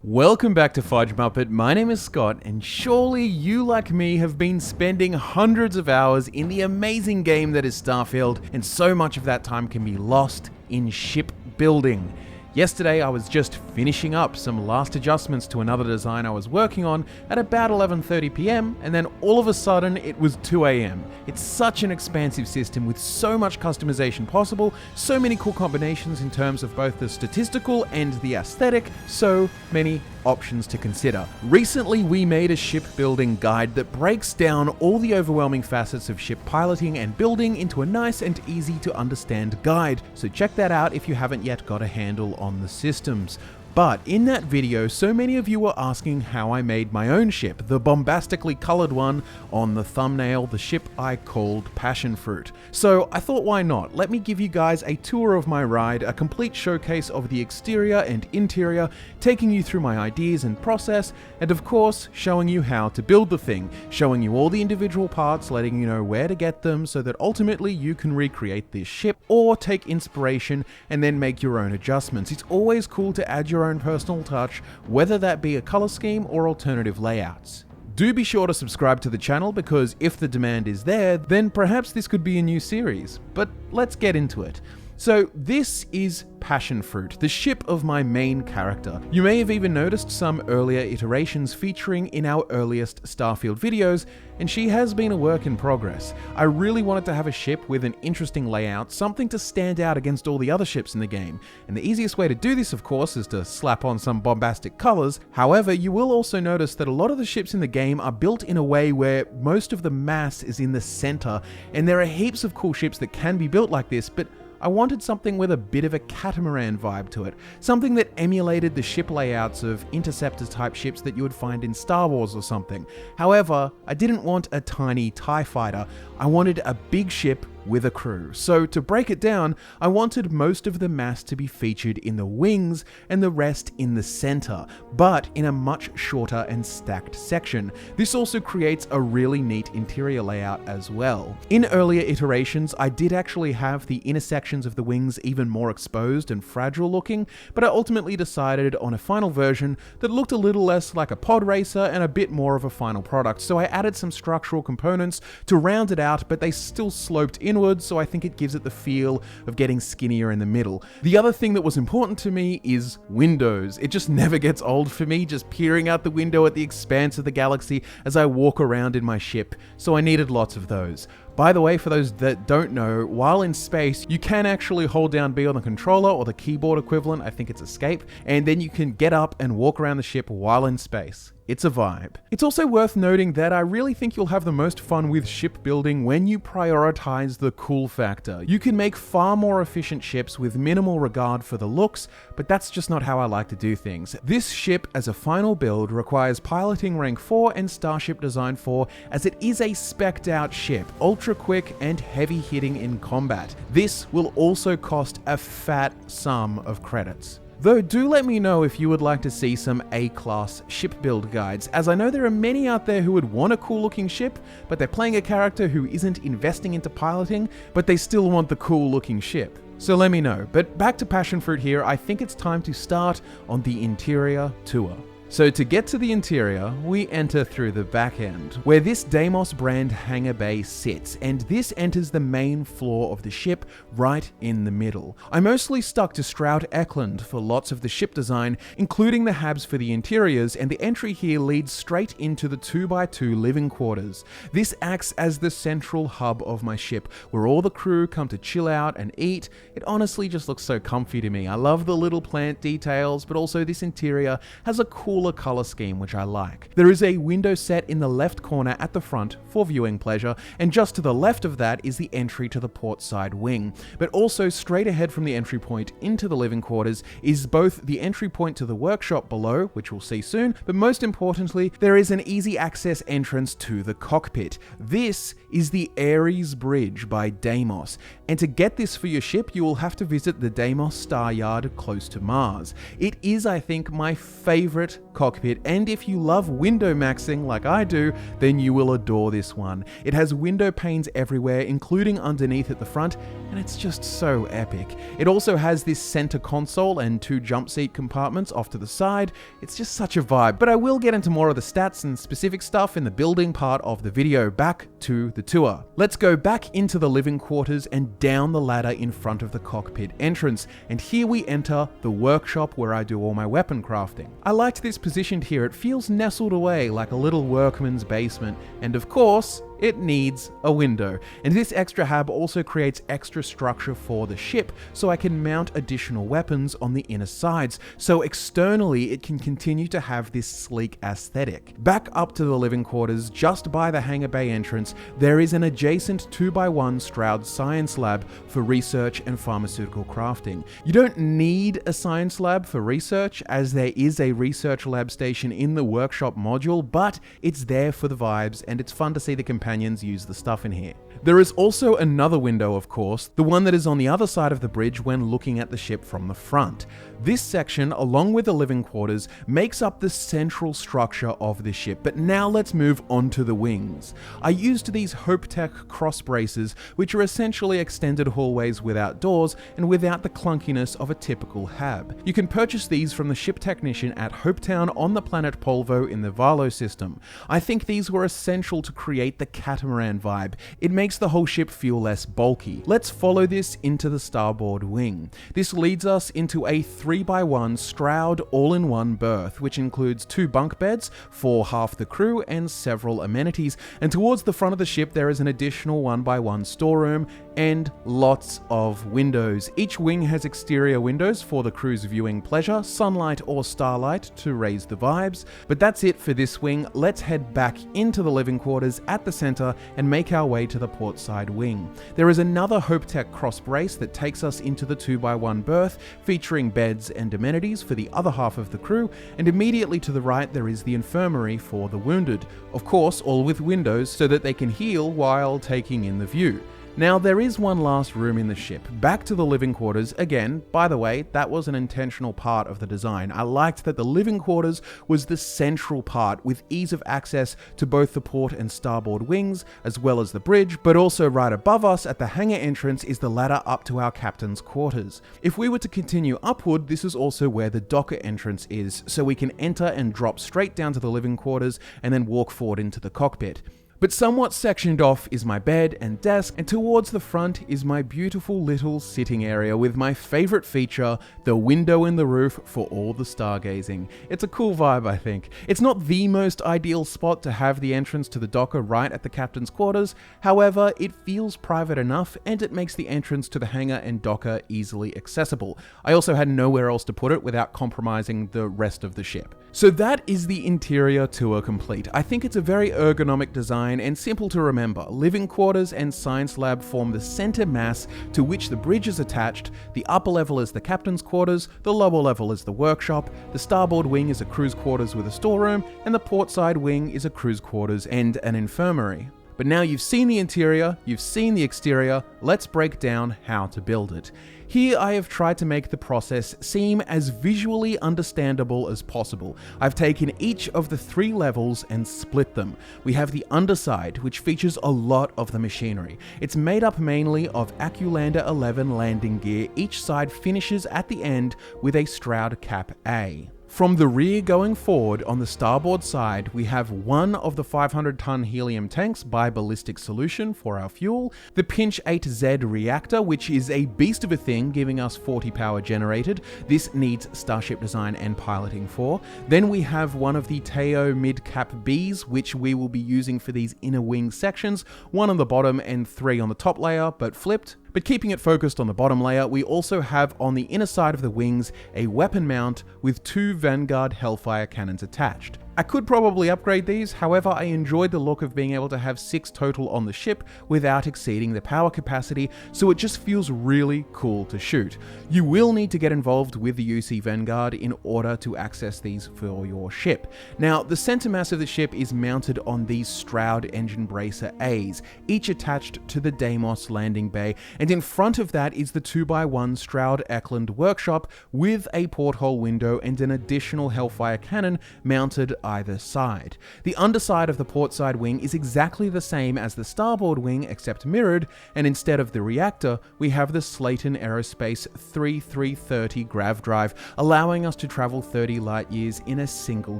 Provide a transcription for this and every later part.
Welcome back to Fudge Muppet. My name is Scott, and surely you, like me, have been spending hundreds of hours in the amazing game that is Starfield, and so much of that time can be lost in ship building. Yesterday, I was just finishing up some last adjustments to another design I was working on at about 11:30 PM, and then all of a sudden, it was 2 AM. It's such an expansive system with so much customization possible, so many cool combinations in terms of both the statistical and the aesthetic, so many options to consider. Recently, we made a shipbuilding guide that breaks down all the overwhelming facets of ship piloting and building into a nice and easy to understand guide, so check that out if you haven't yet got a handle on the systems. But in that video, so many of you were asking how I made my own ship, the bombastically colored one on the thumbnail, the ship I called Passion Fruit. So I thought, why not? Let me give you guys a tour of my ride, a complete showcase of the exterior and interior, taking you through my ideas and process, and of course, showing you how to build the thing, showing you all the individual parts, letting you know where to get them so that ultimately you can recreate this ship or take inspiration and then make your own adjustments. It's always cool to add your own personal touch, whether that be a color scheme or alternative layouts. Do be sure to subscribe to the channel because if the demand is there, then perhaps this could be a new series. But let's get into it. So this is Passion Fruit, the ship of my main character. You may have even noticed some earlier iterations featuring in our earliest Starfield videos, and she has been a work in progress. I really wanted to have a ship with an interesting layout, something to stand out against all the other ships in the game. And the easiest way to do this, of course, is to slap on some bombastic colors. However, you will also notice that a lot of the ships in the game are built in a way where most of the mass is in the center, and there are heaps of cool ships that can be built like this, but I wanted something with a bit of a catamaran vibe to it, something that emulated the ship layouts of Interceptor type ships that you would find in Star Wars or something. However, I didn't want a tiny TIE fighter, I wanted a big ship with a crew. So to break it down, I wanted most of the mass to be featured in the wings and the rest in the center, but in a much shorter and stacked section. This also creates a really neat interior layout as well. In earlier iterations, I did actually have the inner sections of the wings even more exposed and fragile looking, but I ultimately decided on a final version that looked a little less like a pod racer and a bit more of a final product. So I added some structural components to round it out, but they still sloped inwards, so I think it gives it the feel of getting skinnier in the middle. The other thing that was important to me is windows. It just never gets old for me, just peering out the window at the expanse of the galaxy as I walk around in my ship, so I needed lots of those. By the way, for those that don't know, while in space, you can actually hold down B on the controller or the keyboard equivalent, I think it's escape, and then you can get up and walk around the ship while in space. It's a vibe. It's also worth noting that I really think you'll have the most fun with shipbuilding when you prioritize the cool factor. You can make far more efficient ships with minimal regard for the looks, but that's just not how I like to do things. This ship as a final build requires piloting rank 4 and starship design 4, as it is a spec'd out ship, ultra quick and heavy hitting in combat. This will also cost a fat sum of credits. Though do let me know if you would like to see some A-class ship build guides, as I know there are many out there who would want a cool looking ship, but they're playing a character who isn't investing into piloting, but they still want the cool looking ship. So let me know. But back to Passion Fruit here, I think it's time to start on the interior tour. So to get to the interior, we enter through the back end, where this Deimos brand hangar bay sits, and this enters the main floor of the ship right in the middle. I mostly stuck to Stroud Eklund for lots of the ship design, including the habs for the interiors, and the entry here leads straight into the 2x2 living quarters. This acts as the central hub of my ship, where all the crew come to chill out and eat. It honestly just looks so comfy to me. I love the little plant details, but also this interior has a cooler color scheme which I like. There is a window set in the left corner at the front for viewing pleasure, and just to the left of that is the entry to the port side wing. But also straight ahead from the entry point into the living quarters is both the entry point to the workshop below, which we'll see soon, but most importantly, there is an easy access entrance to the cockpit. This is the Ares Bridge by Deimos, and to get this for your ship, you will have to visit the Deimos Star Yard close to Mars. It is, I think, my favorite cockpit, and if you love window maxing like I do, then you will adore this one. It has window panes everywhere, including underneath at the front, and it's just so epic. It also has this center console and 2 jump seat compartments off to the side. It's just such a vibe, but I will get into more of the stats and specific stuff in the building part of the video. Back to the tour. Let's go back into the living quarters and down the ladder in front of the cockpit entrance, and here we enter the workshop where I do all my weapon crafting. I liked this positioned here. It feels nestled away like a little workman's basement, and of course, it needs a window. And this extra hab also creates extra structure for the ship, so I can mount additional weapons on the inner sides, so externally it can continue to have this sleek aesthetic. Back up to the living quarters, just by the hangar bay entrance, there is an adjacent 2x1 Stroud science lab for research and pharmaceutical crafting. You don't need a science lab for research, as there is a research lab station in the workshop module, but it's there for the vibes, and it's fun to see the companions use the stuff in here. There is also another window, of course, the one that is on the other side of the bridge when looking at the ship from the front. This section, along with the living quarters, makes up the central structure of the ship, but now let's move on to the wings. I used these HopeTech cross braces, which are essentially extended hallways without doors and without the clunkiness of a typical hab. You can purchase these from the ship technician at Hopetown on the planet Polvo in the Valo system. I think these were essential to create the catamaran vibe. It makes the whole ship feel less bulky. Let's follow this into the starboard wing. This leads us into a 3x1 Stroud all-in-one berth, which includes 2 bunk beds for half the crew and several amenities, and towards the front of the ship there is an additional 1x1 storeroom and lots of windows. Each wing has exterior windows for the crew's viewing pleasure, sunlight or starlight to raise the vibes. But that's it for this wing. Let's head back into the living quarters at the center and make our way to the port side wing. There is another HopeTech cross brace that takes us into the 2x1 berth, featuring beds and amenities for the other half of the crew, and immediately to the right there is the infirmary for the wounded. Of course, all with windows so that they can heal while taking in the view. Now, there is one last room in the ship, back to the living quarters. Again, by the way, that was an intentional part of the design. I liked that the living quarters was the central part, with ease of access to both the port and starboard wings, as well as the bridge, but also right above us at the hangar entrance is the ladder up to our captain's quarters. If we were to continue upward, this is also where the docker entrance is, so we can enter and drop straight down to the living quarters and then walk forward into the cockpit. But somewhat sectioned off is my bed and desk, and towards the front is my beautiful little sitting area with my favorite feature, the window in the roof for all the stargazing. It's a cool vibe, I think. It's not the most ideal spot to have the entrance to the docker right at the captain's quarters. However, it feels private enough, and it makes the entrance to the hangar and docker easily accessible. I also had nowhere else to put it without compromising the rest of the ship. So that is the interior tour complete. I think it's a very ergonomic design and simple to remember. Living quarters and science lab form the center mass to which the bridge is attached. The upper level is the captain's quarters, the lower level is the workshop, the starboard wing is a crew's quarters with a storeroom, and the port side wing is a crew's quarters and an infirmary. But now you've seen the interior, you've seen the exterior, let's break down how to build it. Here I have tried to make the process seem as visually understandable as possible. I've taken each of the 3 levels and split them. We have the underside, which features a lot of the machinery. It's made up mainly of Acculander 11 landing gear. Each side finishes at the end with a Stroud Cap A. From the rear going forward, on the starboard side, we have one of the 500-ton helium tanks by Ballistic Solution for our fuel, the Pinch 8Z reactor, which is a beast of a thing, giving us 40 power generated. This needs Starship design and piloting for. Then we have one of the Teo mid-cap Bs, which we will be using for these inner wing sections, 1 on the bottom and 3 on the top layer, but flipped. But keeping it focused on the bottom layer, we also have on the inner side of the wings a weapon mount with 2 Vanguard Hellfire cannons attached. I could probably upgrade these, however I enjoyed the look of being able to have 6 total on the ship without exceeding the power capacity, so it just feels really cool to shoot. You will need to get involved with the UC Vanguard in order to access these for your ship. Now, the center mass of the ship is mounted on these Stroud engine bracer A's, each attached to the Deimos landing bay, and in front of that is the 2x1 Stroud Eklund workshop with a porthole window and an additional Hellfire cannon mounted either side. The underside of the portside wing is exactly the same as the starboard wing except mirrored, and instead of the reactor, we have the Slayton Aerospace 3330 grav drive, allowing us to travel 30 light years in a single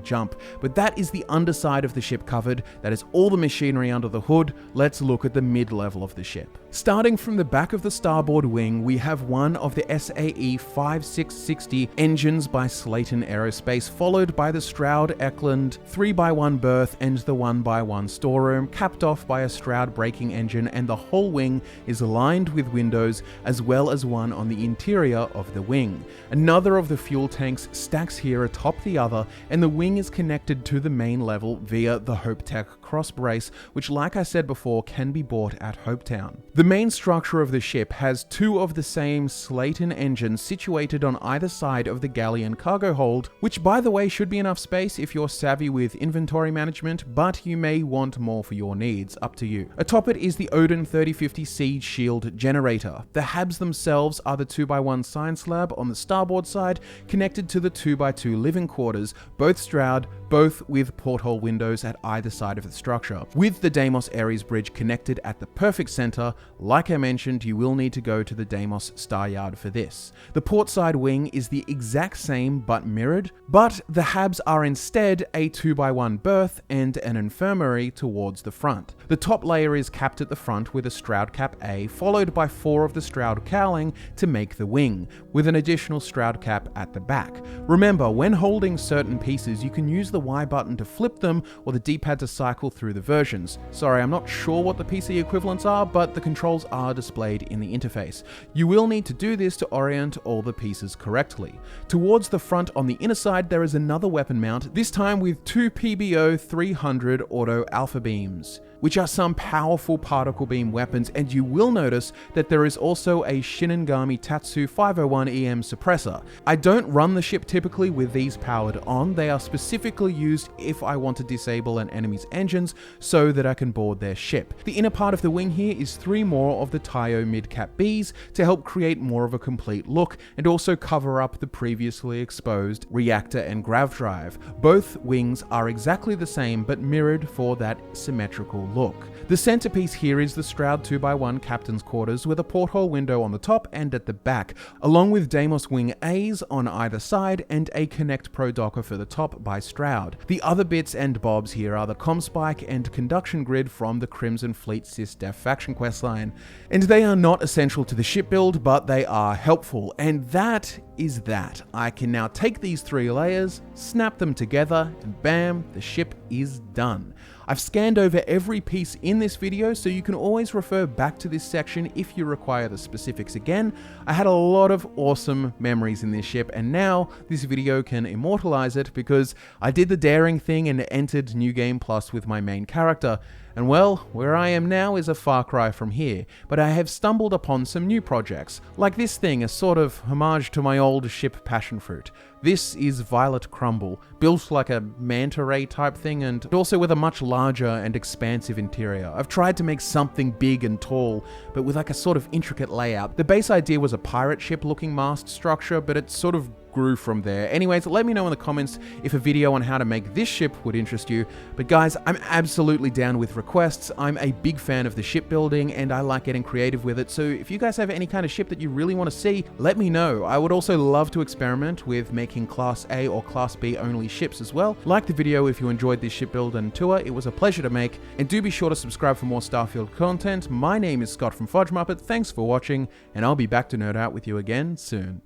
jump. But that is the underside of the ship covered. That is all the machinery under the hood. Let's look at the mid-level of the ship. Starting from the back of the starboard wing, we have one of the SAE 5660 engines by Slayton Aerospace, followed by the Stroud Eklund 3x1 berth and the 1x1 storeroom, capped off by a Stroud braking engine, and the whole wing is lined with windows, as well as one on the interior of the wing. Another of the fuel tanks stacks here atop the other, and the wing is connected to the main level via the HopeTech cross brace, which, like I said before, can be bought at Hopetown. The main structure of the ship has 2 of the same Slayton engines situated on either side of the Galleon cargo hold, which by the way should be enough space if you're savvy with inventory management, but you may want more for your needs, up to you. Atop it is the Odin 3050 Siege Shield generator. The HABs themselves are the 2x1 science lab on the starboard side, connected to the 2x2 living quarters, both Stroud, both with porthole windows at either side of the structure. With the Deimos Ares bridge connected at the perfect center, like I mentioned, you will need to go to the Deimos Star Yard for this. The portside wing is the exact same but mirrored, but the HABs are instead a 2x1 berth and an infirmary towards the front. The top layer is capped at the front with a Stroud cap A, followed by 4 of the Stroud cowling to make the wing, with an additional Stroud cap at the back. Remember, when holding certain pieces, you can use the Y button to flip them or the D-pad to cycle through the versions. Sorry, I'm not sure what the PC equivalents are, but the controls are displayed in the interface. You will need to do this to orient all the pieces correctly. Towards the front on the inner side, there is another weapon mount, this time with 2 PBO 300 auto alpha beams, which are some powerful particle beam weapons, and you will notice that there is also a Shinigami Tatsu 501 EM suppressor. I don't run the ship typically with these powered on. They are specifically used if I want to disable an enemy's engines so that I can board their ship. The inner part of the wing here is 3 more of the Taio mid-cap Bs to help create more of a complete look and also cover up the previously exposed reactor and grav drive. Both wings are exactly the same but mirrored for that symmetrical look. The centerpiece here is the Stroud 2x1 captain's quarters with a porthole window on the top and at the back, along with Deimos wing A's on either side and a Connect Pro docker for the top by Stroud. The other bits and bobs here are the ComSpike and conduction grid from the Crimson Fleet SysDef faction questline, and they are not essential to the ship build, but they are helpful, and that is that. I can now take these 3 layers, snap them together, and bam, the ship is done. I've scanned over every piece in this video, so you can always refer back to this section if you require the specifics again. I had a lot of awesome memories in this ship, and now this video can immortalize it because I did the daring thing and entered New Game Plus with my main character. And well, where I am now is a far cry from here, but I have stumbled upon some new projects, like this thing, a sort of homage to my old ship passion fruit. This is Violet Crumble, built like a manta ray type thing and also with a much larger and expansive interior. I've tried to make something big and tall, but with like a sort of intricate layout. The base idea was a pirate ship looking mast structure, but it sort of grew from there. Anyways, let me know in the comments if a video on how to make this ship would interest you. But guys, I'm absolutely down with requests. I'm a big fan of the shipbuilding and I like getting creative with it. So if you guys have any kind of ship that you really want to see, let me know. I would also love to experiment with making Class A or Class B only ships as well. Like the video if you enjoyed this ship build and tour. It was a pleasure to make. And do be sure to subscribe for more Starfield content. My name is Scott from Fudge Muppet. Thanks for watching, and I'll be back to nerd out with you again soon.